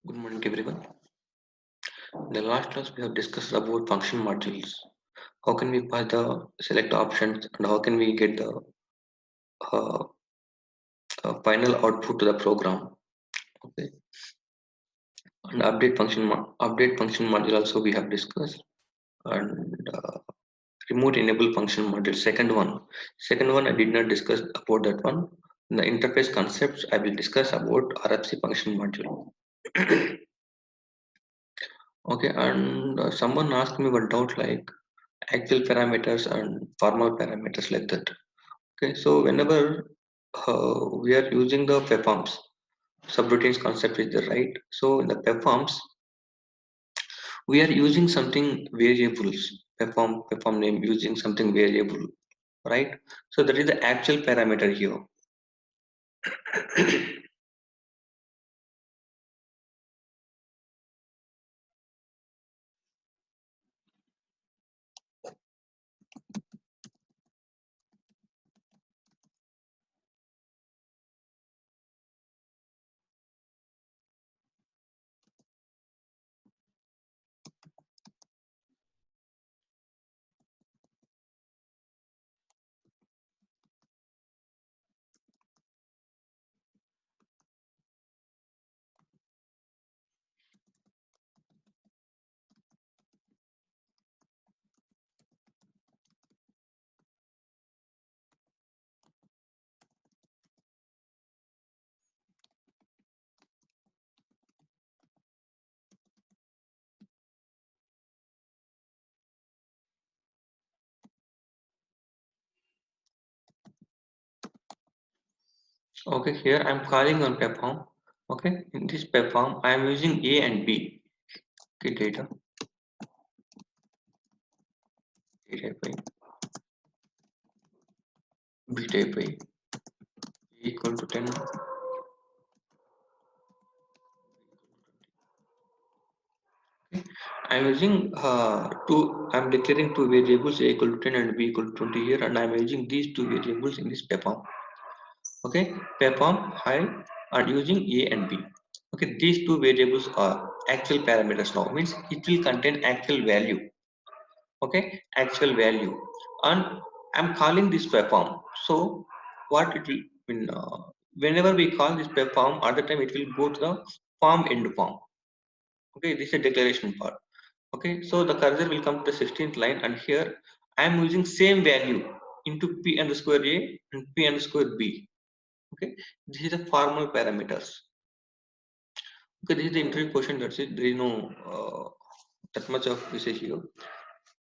Good morning, everyone. In the last class, we have discussed about function modules. How can we pass the select options and how can we get the uh, final output to the program? Okay, and update function module also we have discussed, and remote enable function module. Second one I did not discuss about that one. In the interface concepts, I will discuss about RFC function module. Okay, and someone asked me one doubt like actual parameters and formal parameters like that. Okay, so whenever we are using the performs, subroutines concept is the right. So in the performs, we are using something variables, perform name using something variable, right? So that is the actual parameter here. Okay, here I'm calling on perform. Okay, in this perform, I am using A and B. Okay, data by B type by equal to 10. I'm using I'm declaring two variables A equal to 10 and B equal to 20 here, and I'm using these two variables in this perform. Okay, perform high are using A and B. Okay, these two variables are actual parameters now, means it will contain actual value. Okay, actual value, and I'm calling this perform. So, what it will mean, whenever we call this perform, at the time it will go to the form end form. Okay, this is a declaration part. Okay, so the cursor will come to the 16th line, and here I am using same value into p underscore a and p underscore b. Okay, this is the formal parameters. Okay, this is the interview question. That's it. There is no that much of usage here.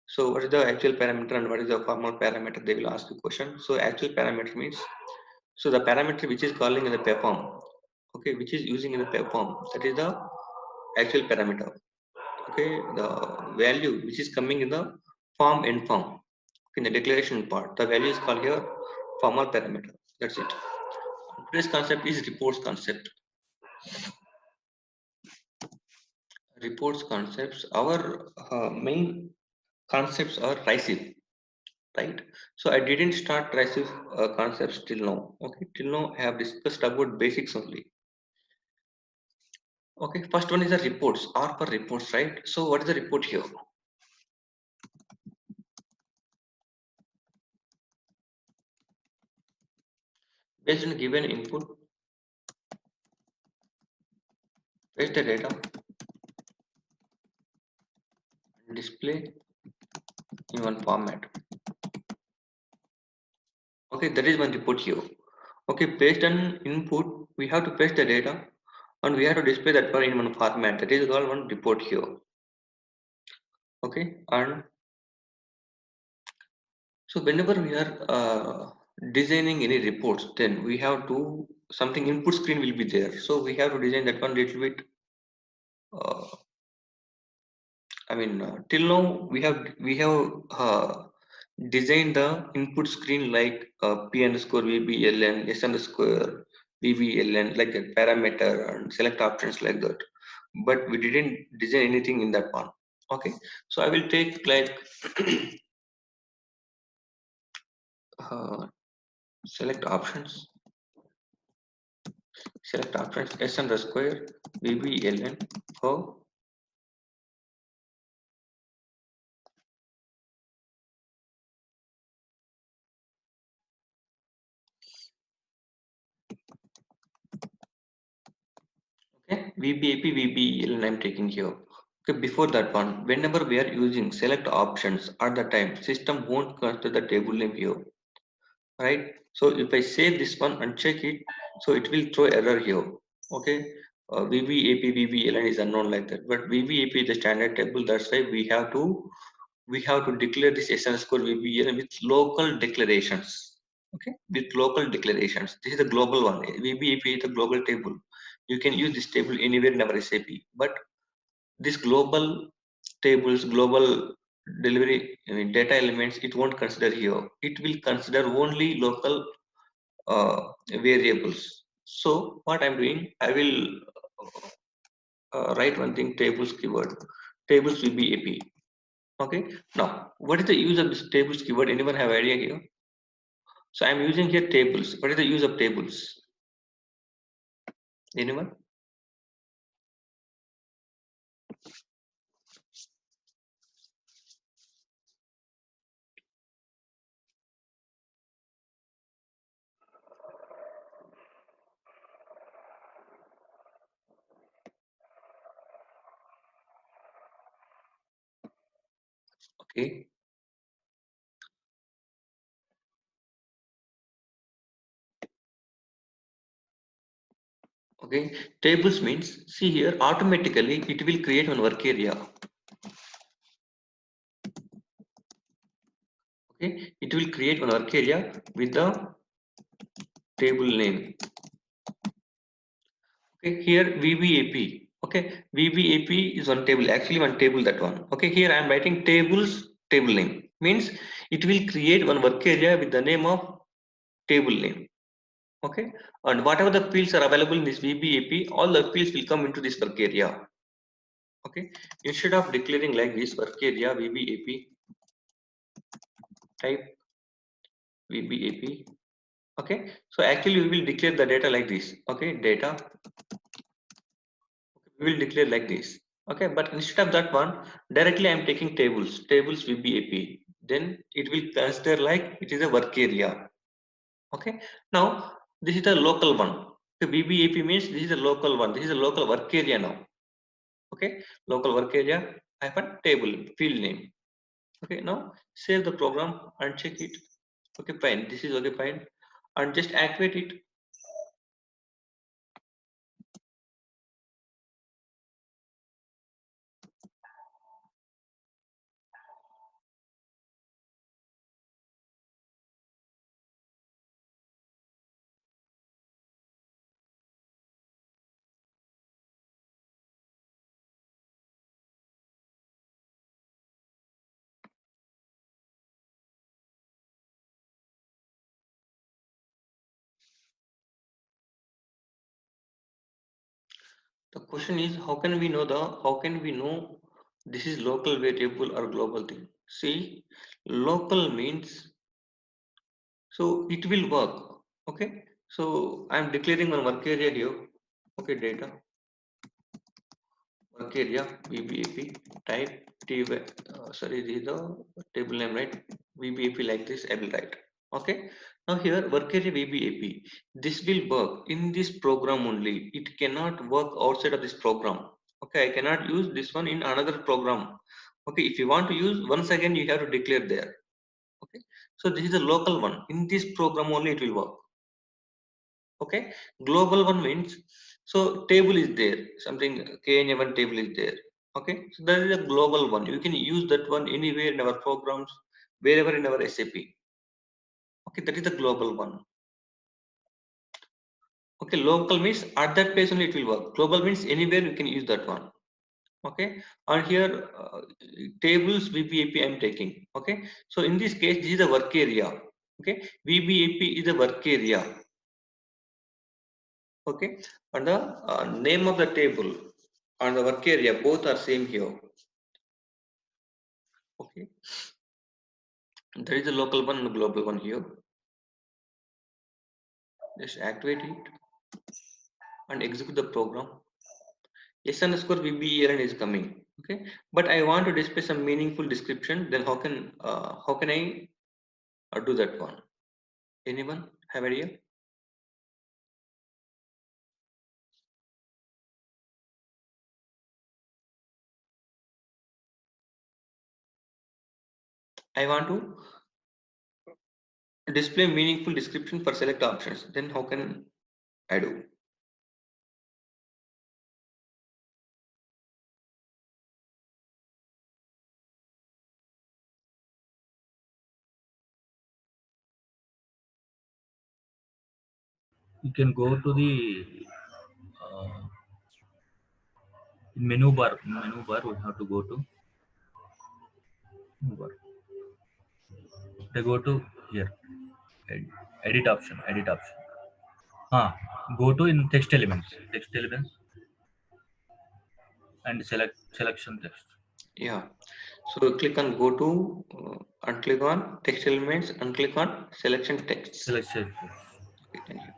So what is the actual parameter and what is the formal parameter? They will ask you question. So actual parameter means, so the parameter which is calling in the perform, okay, which is using in the perform, that is the actual parameter. Okay, the value which is coming in the form end form, in the declaration part, the value is called here formal parameter. That's it. Today's concept is reports concept. Reports concepts, our main concepts are RISIF, right? So I didn't start RISIF concepts till now. Okay, till now I have discussed about basics only. Okay, first one is the reports, R for reports, right? So what is the report here? Based on given input, fetch the data and display in one format. Okay, that is one report here. Okay, based on input, we have to paste the data and we have to display that one in one format. That is called one report here. Okay, and so whenever we are designing any reports, then we have to something input screen will be there. So we have to design that one little bit. Uh, till now we have designed the input screen like p underscore vbln, s underscore vbln, like that parameter and select options like that. But we didn't design anything in that one. Okay, so I will take like uh, select options. Select options S underscore VBELN. Oh, okay. VBAP VBELN I'm taking here. Okay, before that one, whenever we are using select options at the time, system won't consider the table name here, right? So if I save this one and check it, so it will throw error here. Okay, VBAP VBELN is unknown like that, but VBAP is the standard table. That's why we have to declare this S underscore VBELN with local declarations. Okay, with local declarations. This is the global one. VBAP is the global table. You can use this table anywhere in our SAP, but this global tables, global delivery, I mean, data elements, it won't consider here. It will consider only local variables. So what I'm doing, I will write one thing, tables keyword. Tables will be AP. Okay. Now, what is the use of this tables keyword? Anyone have idea here? So I'm using here tables. What is the use of tables? Anyone? Okay. Okay. Tables means, see here, automatically it will create one work area. Okay, it will create one work area with the table name. Okay, here VBAP. Okay, VBAP is one table, actually one table, that one. Okay, here I am writing tables table name, means it will create one work area with the name of table name. Okay, and whatever the fields are available in this VBAP, all the fields will come into this work area. Okay, instead of declaring like this work area VBAP, type VBAP. Okay, so actually we will declare the data like this. Okay, data, we will declare like this. Okay, but instead of that one, directly I am taking tables VBAP, then it will consider like it is a work area. Okay, now this is the local one. The VBAP means this is a local one, this is a local work area now. Okay, local work area hyphen table field name. Okay, now save the program and check it. Okay, fine, this is okay, fine, and just activate it. The question is, how can we know this is local variable or global thing? See, local means, so it will work. Okay, so I'm declaring one work area here. Okay, data work area VBAP type T. Sorry, this is the table name, right? VBAP like this. I will write. Okay. Now here work area VBAP. This will work in this program only. It cannot work outside of this program. Okay, I cannot use this one in another program. Okay, if you want to use, once again you have to declare there. Okay, so this is a local one. In this program only it will work. Okay, global one means, so table is there, something KNA1 table is there. Okay, so that is a global one. You can use that one anywhere in our programs, wherever in our SAP. Okay, that is the global one. Okay, local means at that place only it will work. Global means anywhere you can use that one. Okay, and here tables VBAP I'm taking. Okay, so in this case this is the work area. Okay, VBAP is the work area. Okay, and the name of the table and the work area both are same here. Okay, there is a local one and a global one here. Just activate it. and execute the program. S underscore VBELN is coming. Okay, but I want to display some meaningful description. Then how can I do that one? Anyone have idea? I want to display meaningful description for select options. Then how can I do? You can go to the uh, menu bar. Menu bar. We have to go to menu bar. They go to here. Ed- Edit option. Edit option. Go to in text elements. Text elements and select selection text. Yeah. So click on go to and click on text elements and click on selection texts. Selection text. Okay, thank you.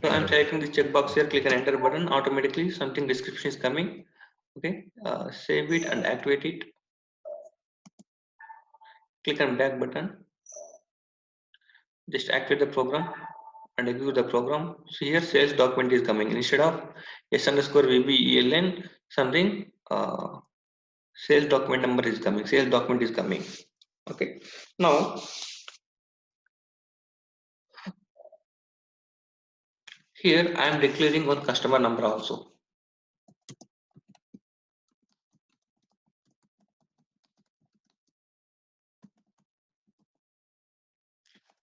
So I'm Enter. selecting the checkbox here. Click on enter button. Automatically something description is coming. Okay. Save it and activate it. Click on back button. Just activate the program and execute the program. So here sales document is coming instead of S underscore VBELN something sales document number is coming. Sales document is coming. Okay. Now here I am declaring one customer number also.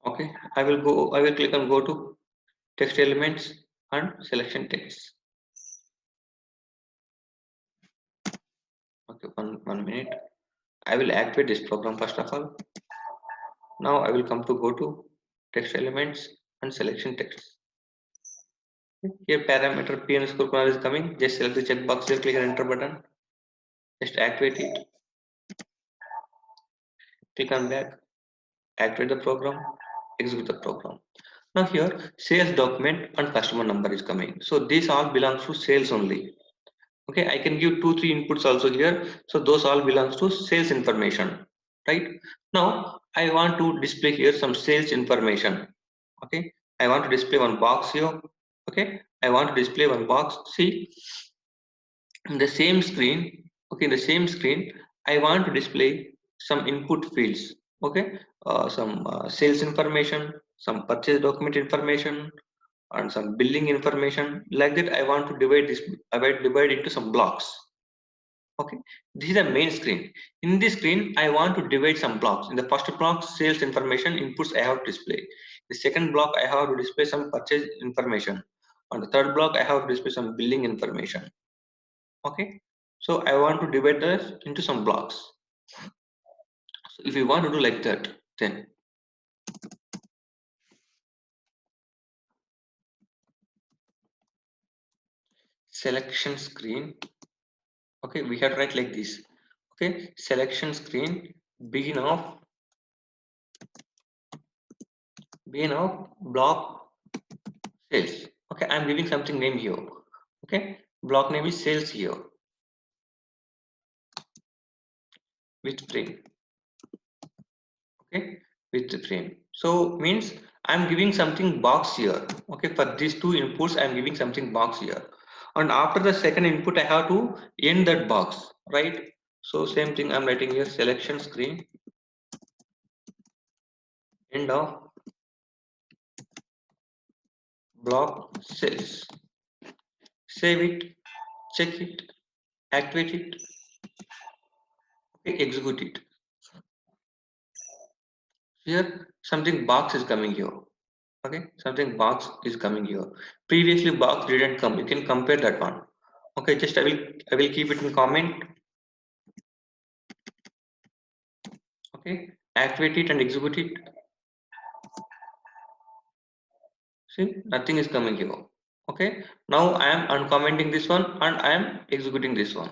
Okay. I will click on go to text elements and selection text. Okay, one minute. I will activate this program first of all. Now I will come to go to text elements and selection text. Here parameter p underscore corner is coming. Just select the checkbox here, click on enter button. Just activate it. Click on back. Activate the program. Execute the program. Now here sales document and customer number is coming. So this all belongs to sales only. Okay, I can give 2 3 inputs also here. So those all belongs to sales information, right? Now I want to display here some sales information. Okay, I want to display one box here. Okay, I want to display one box. See, in the same screen, okay, in the same screen I want to display some input fields. Okay, some sales information, some purchase document information, and some billing information. Like that I want to divide this, I will divide into some blocks. Okay, this is the main screen. In this screen I want to divide some blocks. In the first block, sales information inputs I have to display. The second block I have to display some purchase information. On the third block I have to display some billing information. Okay, so I want to divide this into some blocks. So if you want to do like that, then selection screen. Okay, we have to write like this. Okay, selection screen begin of block sales. Okay, I'm giving something name here. Okay, block name is sales here with frame. Okay, with the frame. So means I'm giving something box here. Okay, for these two inputs I'm giving something box here, and after the second input I have to end that box, right? So same thing I'm writing here, selection screen end of block sales. Save it, check it, activate it, okay, execute it. Here something box is coming here. Okay, something box is coming here. Previously box didn't come. You can compare that one. Okay, just I will keep it in comment. Okay, activate it and execute it. See, nothing is coming here. Okay, now I am uncommenting this one and I am executing this one.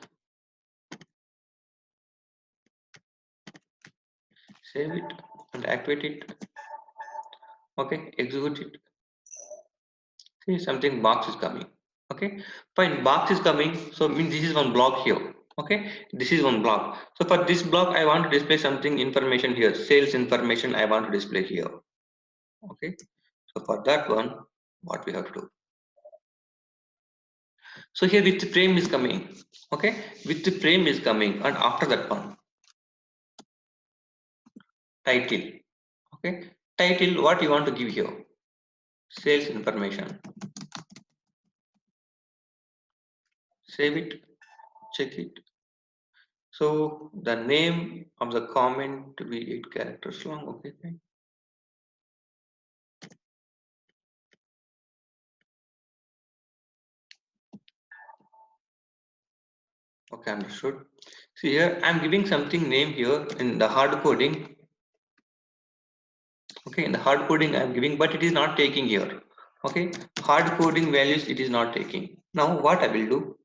Save it and activate it. Okay, execute it. See, something box is coming. Okay, fine. Box is coming, so means this is one block here. Okay, this is one block. So for this block, I want to display something information here. Sales information I want to display here. Okay, so for that one, what we have to do? So here with the frame is coming. Okay, with the frame is coming, and after that one, title. Okay, title. What you want to give here? Sales information. Save it. Check it. So the name of the comment to be 8 characters long. Okay, fine. Okay, understood. See here, I'm giving something name here in the hard coding. Okay, in the hard coding I'm giving, but it is not taking here. Okay, hard coding values it is not taking. Now what I will do?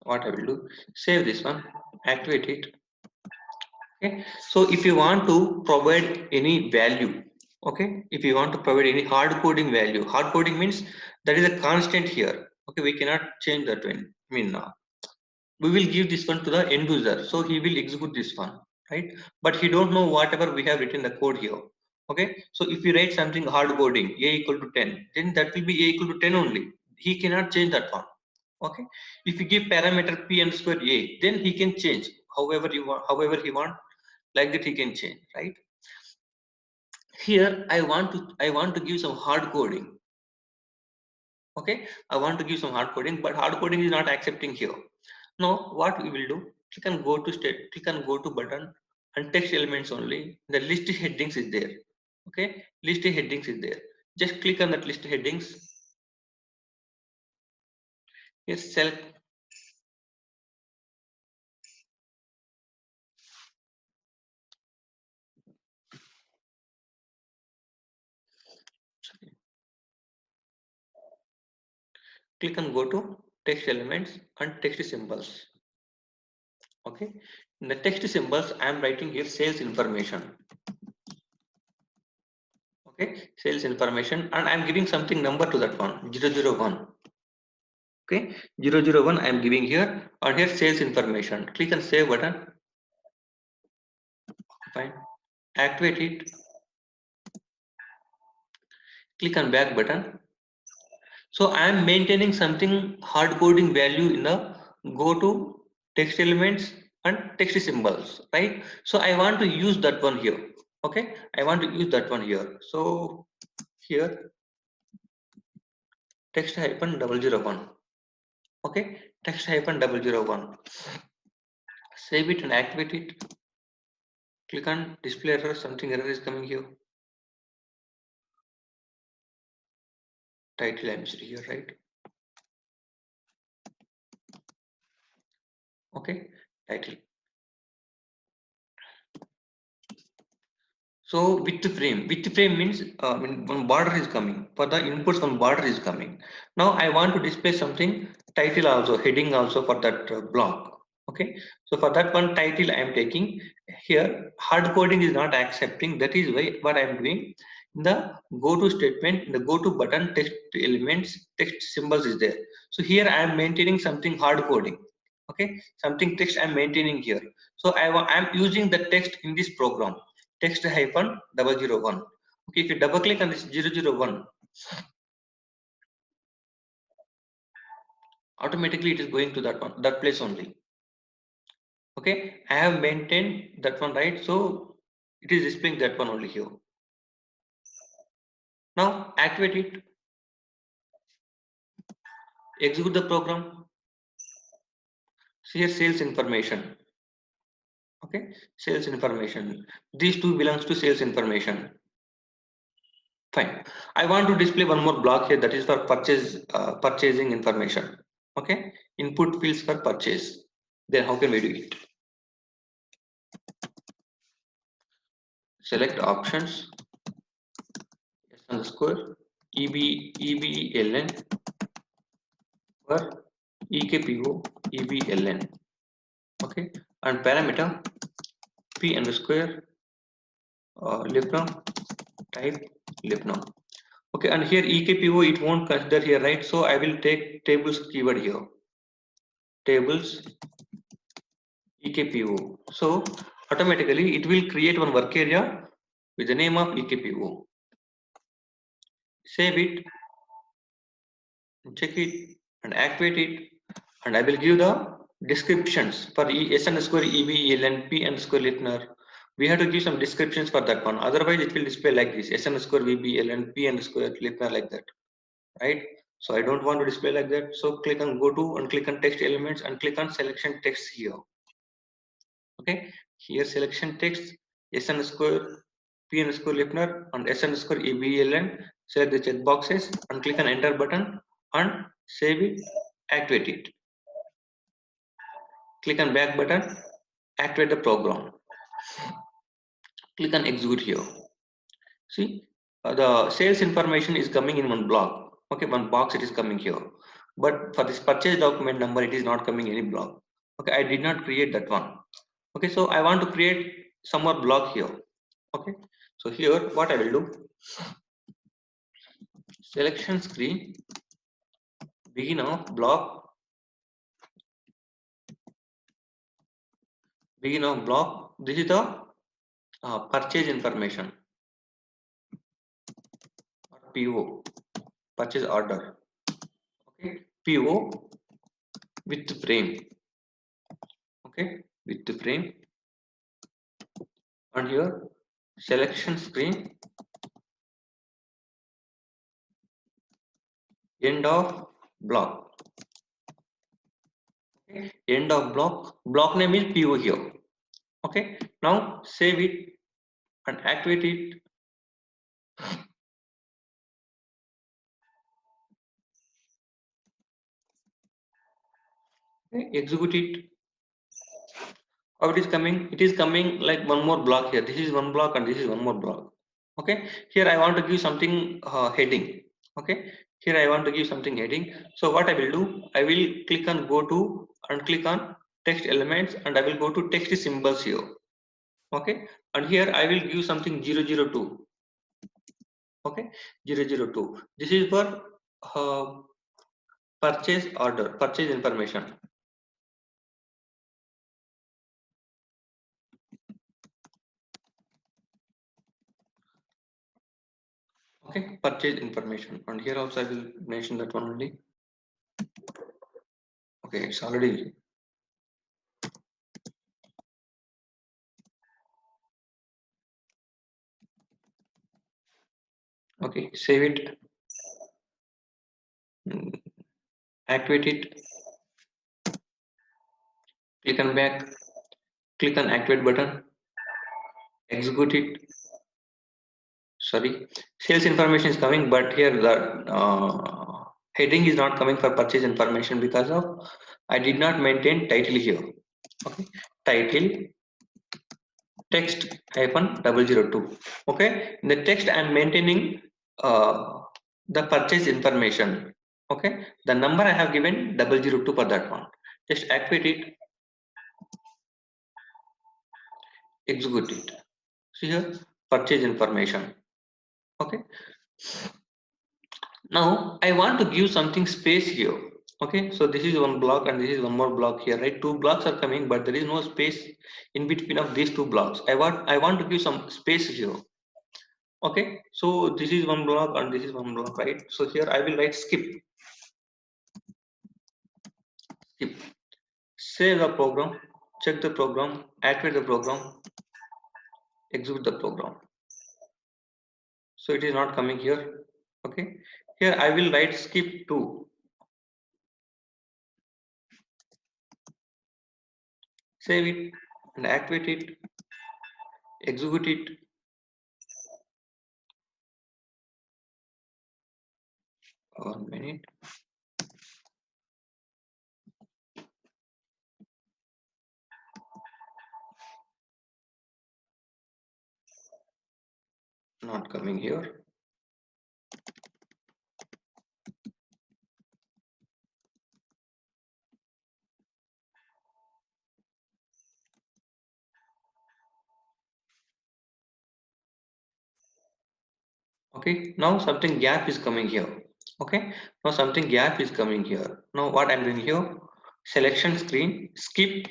What I will do? Save this one, activate it. Okay, so if you want to provide any value, okay, if you want to provide any hard coding value, hard coding means that is a constant here. Okay, we cannot change that one. I mean, we will give this one to the end user, so he will execute this one, right? But he don't know whatever we have written the code here. Okay, so if you write something hard coding a equal to 10, then that will be a equal to 10 only. He cannot change that one. Okay, if you give parameter p underscore a, then he can change however you want, however he want, like that he can change, right? Here I want to give some hard coding. Okay, I want to give some hard coding, but hard coding is not accepting here. Now what we will do, click and go to state, click and go to button, and text elements only, the list headings is there. Okay, list headings is there, just click on that list headings. Here select, click and go to text elements and text symbols. Okay, in the text symbols I am writing here sales information. Okay, sales information, and I'm giving something number to that one, 001. Okay, 001 I am giving here, and here sales information. Click on save button. Fine, activate it, click on back button. So I am maintaining something hard coding value in the go to text elements and text symbols, right? So I want to use that one here. Okay, I want to use that one here. So here text hyphen 001. Okay, text hyphen 001. Save it and activate it. Click on display error, something error is coming here. Title I'm here, right? Okay, title. So with the frame means when one border is coming. For the inputs, one border is coming. Now I want to display something title also, heading also for that block. Okay, so for that one title I am taking here. Hard coding is not accepting. That is why what I am doing in the go to statement, in the go to button, text elements, text symbols is there. So here I am maintaining something hard coding. Okay, something text I am maintaining here. So I am using the text in this program, text hyphen 001. Okay, if you double click on this 001, automatically it is going to that one, that place only. Okay, I have maintained that one, right? So it is displaying that one only here. Now activate it, execute the program. See here sales information. Okay, sales information. These two belongs to sales information. Fine. I want to display one more block here, that is for purchasing information. Okay, input fields for purchase. Then how can we do it? Select options, s underscore EBELN for EKPO EBLN. Okay, and parameter P underscore left now, type left now. Okay, and here EKPO it won't consider here, right? So I will take tables keyword here. Tables EKPO. So automatically it will create one work area with the name of EKPO. Save it, check it, and activate it, and I will give the descriptions for S underscore EV P underscore listener. We have to give some descriptions for that one. Otherwise, it will display like this: S underscore VB P underscore listener, like that, right? So I don't want to display like that. So click on go to and click on text elements and click on selection text here. Okay, here selection text S underscore P underscore listener and S underscore EBLN. Select the check boxes and click on enter button and save it, activate it. Click on back button, activate the program. Click on execute here. See, the sales information is coming in one block. Okay, one box it is coming here. But for this purchase document number, it is not coming any block. Okay, I did not create that one. Okay, so I want to create some more block here. Okay, so here what I will do, selection screen, begin of block, begin of block. This is the purchase information or PO, purchase order. Okay, PO with the frame. Okay, with the frame, and here selection screen, end of block. Okay, end of block. Block name is PO here. Okay, now save it and activate it. Okay, execute it. How it is coming? It is coming like one more block here. This is one block and this is one more block. Okay, here I want to give something heading. Okay, here I want to give something heading. So what I will do, I will click on go to and click on text elements and I will go to text symbols here. Okay, and here I will give something 002. Okay, 002. This is for uh, purchase order, purchase information. Okay, purchase information, and here also I will mention that one only. Okay, it's already okay. Save it, activate it, click on back, click on activate button, execute it. Sorry, sales information is coming, but here the heading is not coming for purchase information because of I did not maintain title here. Okay, title text hyphen 002. Okay, in the text I am maintaining uh, the purchase information. Okay, the number I have given 002 for that one. Just activate it, execute it. See here, purchase information. Okay, now I want to give something space here. Okay, so this is one block and this is one more block here, right? Two blocks are coming, but there is no space in between of these two blocks. I want to give some space here. Okay, so this is one block and this is one block, right? So here I will write skip, save the program, check the program, activate the program, execute the program. So it is not coming here. Okay, here I will write skip 2, save it and activate it, execute it. One minute. Not coming here. Okay, now something gap is coming here. Okay, now something gap is coming here. Now what I'm doing here, selection screen, skip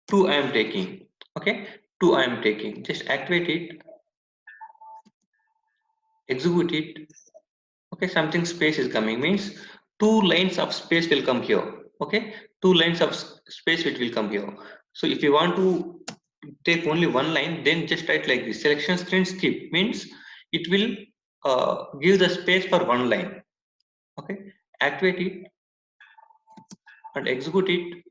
2 I am taking. Okay, 2 I am taking, just activate it, execute it. Okay, something space is coming, means 2 lines of space will come here. Okay, 2 lines of space which will come here. So if you want to take only one line, then just write like this, selection screen skip, means it will give the space for one line. Okay, activate it and execute it.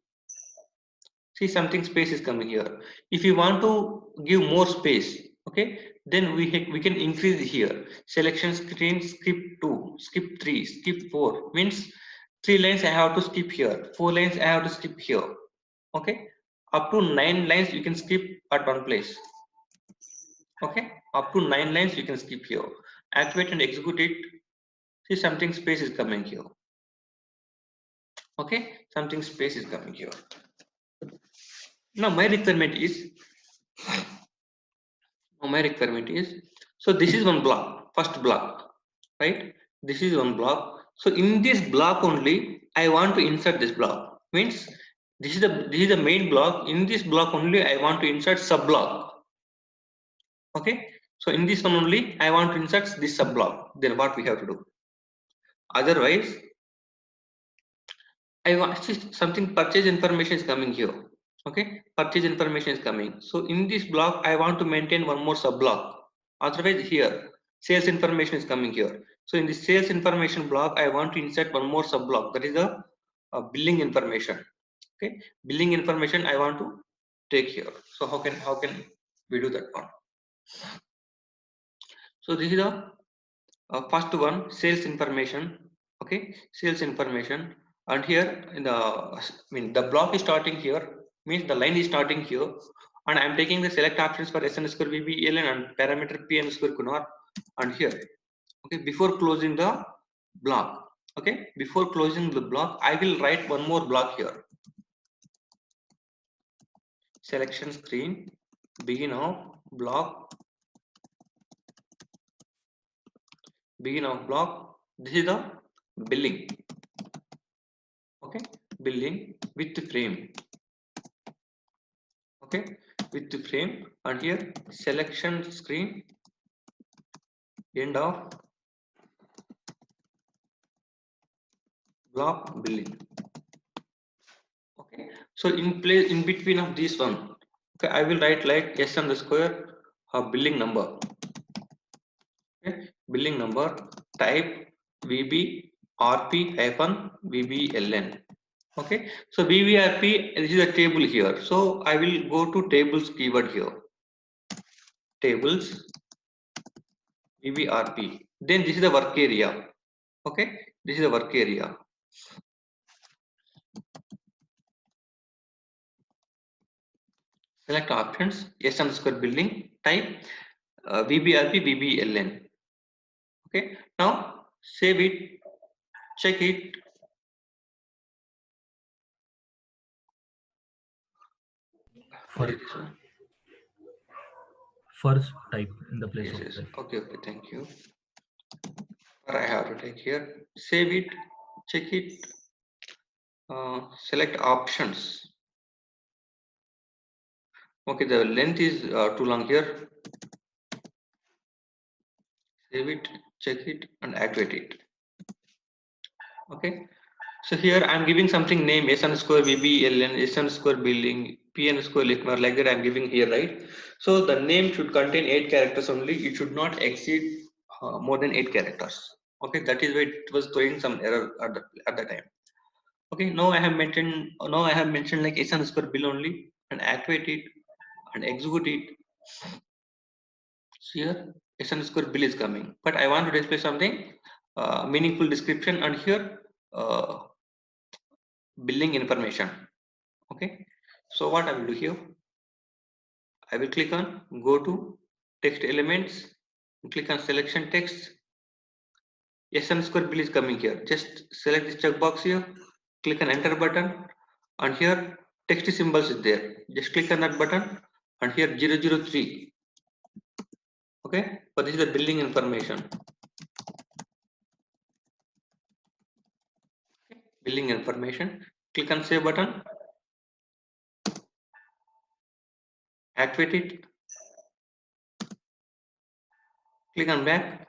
See, something space is coming here. If you want to give more space, okay, then we can increase here, selection screen skip 2, skip 3, skip 4, means 3 lines I have to skip here, 4 lines I have to skip here. Okay, up to 9 lines you can skip at one place. Okay, up to 9 lines you can skip here. Activate and execute it. See, something space is coming here. Okay, something space is coming here. Now my requirement is, so this is one block, first block, right? This is one block. So in this block only I want to insert this block, means this is the main block. In this block only I want to insert sub block. Okay, so in this one only I want to insert this sub block. Then what we have to do, otherwise I want, see, something purchase information is coming here. Okay, purchase information is coming. So in this block I want to maintain one more sub block. Otherwise here sales information is coming here. So in the sales information block I want to insert one more sub block, that is the billing information. Okay, billing information I want to take here. So how can we do that one? So this is the first one, sales information. Okay, sales information. And here in the, I mean, the block is starting here, means the line is starting here, and I'm taking the select options for SN square VBLN and parameter PN square Kunar. And here, okay, before closing the block, okay, before closing the block I will write one more block here, selection screen, begin of block, begin of block. This is the billing. Okay, billing with the frame. Okay, with the frame. And here selection screen, end of block billing. Okay, so in place, in between of this one, okay, I will write like s underscore billing number. Okay, billing number, type vb rp hyphen vbln. Okay, so vbrp, this is a table here, so I will go to tables keyword here, tables vbrp. Then this is the work area. Okay, this is the work area. Select options, s underscore billing, type vbrp vbln. Okay, now save it, check it. What For is this one? first type in the place Yes, of yes. type. Okay, okay, thank you. I have to take here, save it, check it, select options. Okay, the length is too long here. Save it, check it, and activate it. Okay, so here I'm giving something name, s underscore vbln, s underscore billing, p underscore listener, like that I'm giving here, right? So the name should contain 8 characters only. It should not exceed more than 8 characters. Okay, that is why it was throwing some error at the time. Okay, now I have mentioned like s underscore bill only, and activate it and execute it. So here s underscore bill is coming, but I want to display something meaningful description, and here uh, billing information. Okay, so what I will do here, I will click on go to text elements, click on selection text. S underscore bill is coming here, just select this checkbox here, click on enter button, and here text symbols is there, just click on that button, and here 003. Okay, but this is the billing information. billing information. Click on save button, activate it, click on back,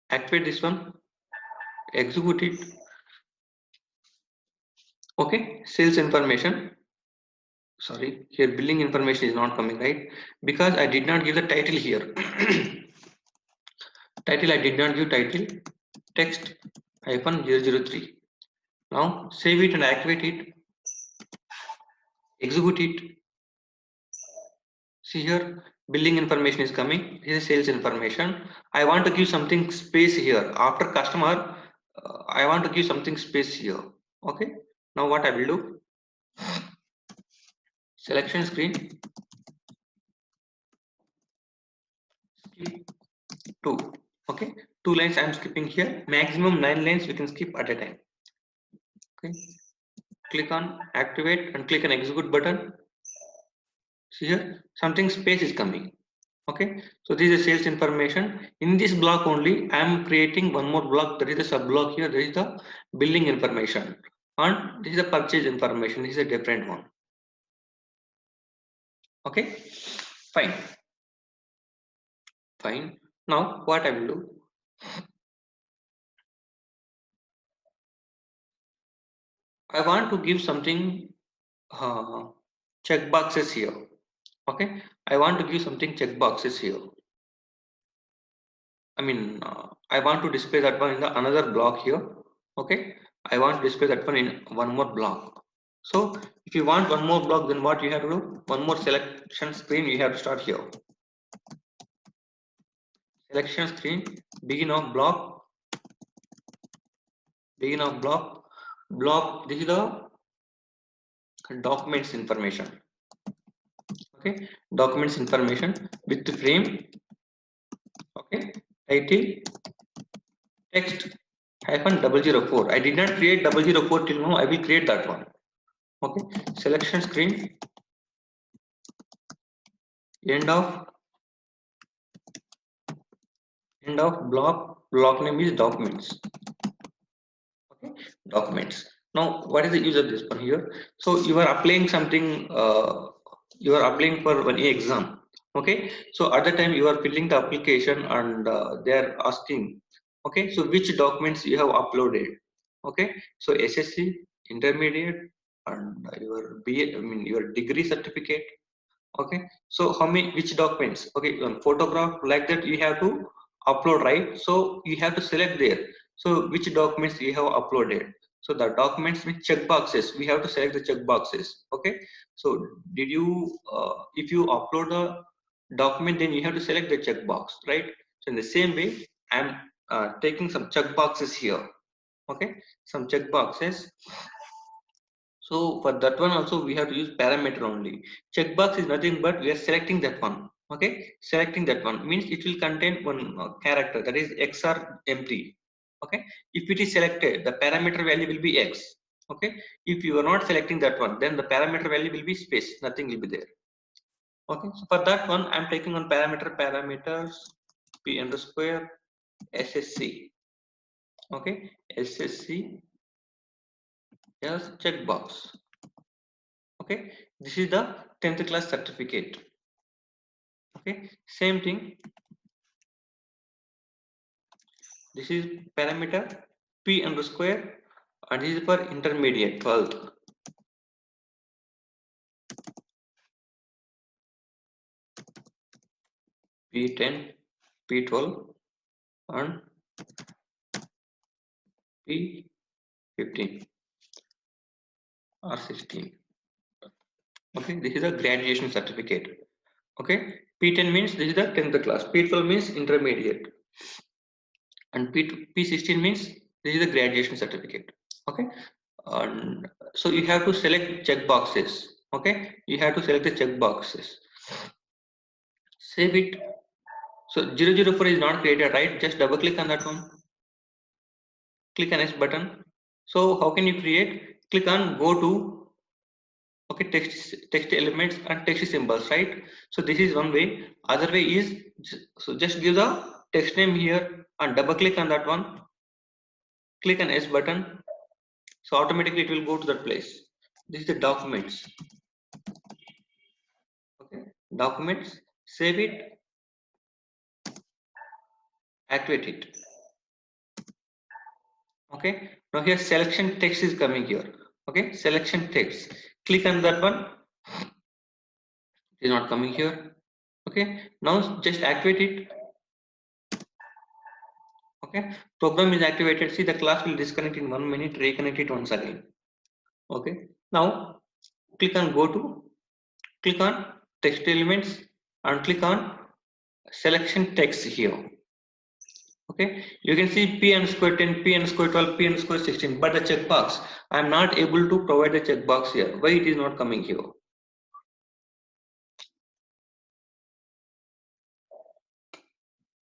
activate this one, execute it. Okay, sales information. Sorry, here billing information is not coming, right? Because I did not give the title here. Title, I did not give title, text hyphen 003. Now save it and activate it, execute it. See here, billing information is coming. Here is sales information. I want to give something space here. After customer, I want to give something space here. Okay. Now what I will do? Selection screen, skip two. Okay. 2 lines I am skipping here. Maximum 9 lines we can skip at a time. Okay. Click on activate and click on execute button. See here, something space is coming. Okay, so this is sales information. In this block only, I am creating one more block. There is a sub block here. There is the billing information, and this is the purchase information. This is a different one. Okay, fine, fine. Now what I will do? I want to give something check boxes here. Okay, I want to give something check boxes here. I mean, I want to display that one in the another block here. Okay, I want to display that one in one more block. So if you want one more block, then what you have to do? One more selection screen you have to start here. Selection screen, begin of block, begin of block, block. This is the documents information. Okay, documents information with the frame. Okay, title, text hyphen 004. I did not create 004 till now. I will create that one. Okay, selection screen, end of block name is documents. Okay, documents. Now what is the use of this one here? So you are applying something, you are applying for one exam. Okay, so at the time you are filling the application and they are asking, okay, so which documents you have uploaded. Okay, so SSC, intermediate, and your BA, I mean your degree certificate. Okay, so how many, which documents? Okay, one photograph like that you have to upload, right? So you have to select there. So which documents you have uploaded? So the documents with check boxes, we have to select the check boxes. Okay, so did you if you upload a document, then you have to select the check box, right? So in the same way, I'm taking some check boxes here. Okay, some check boxes. So for that one also we have to use parameter only. Checkbox is nothing but we are selecting that one. Okay, selecting that one means it will contain one character, that is X or empty. Okay, if it is selected, the parameter value will be X. Okay, if you are not selecting that one, then the parameter value will be space, nothing will be there. Okay, so for that one I'm taking one parameter, parameters p underscore ssc. Okay, ssc as checkbox. Okay, this is the 10th class certificate. Okay, same thing, this is parameter p underscore and this is for intermediate 12th. P10, P12 and P15 or 16. Okay, this is a graduation certificate. Okay, P10 means this is the 10th class, P12 means intermediate, and P16 means this is the graduation certificate. Okay, and so you have to select check boxes. Okay, you have to select the check boxes, save it. So 004 is not created, right? Just double click on that one, click on S button. So how can you create? Click on go to, okay, text elements and text symbols, right? So this is one way. Other way is, so just give the text name here and double click on that one, click on S button, so automatically it will go to that place. This is the documents. Okay, documents, save it, activate it. Okay, now here selection text is coming here. Okay, selection text, click on that one. It is not coming here. Okay, now just activate it. Okay, program is activated. See, the class will disconnect in 1 minute, reconnect it once again. Okay, now click on go to, click on text elements and click on selection text here. Okay, you can see p underscore 10, p underscore 12, p underscore 16, but the checkbox, I am not able to provide the checkbox here. Why it is not coming here?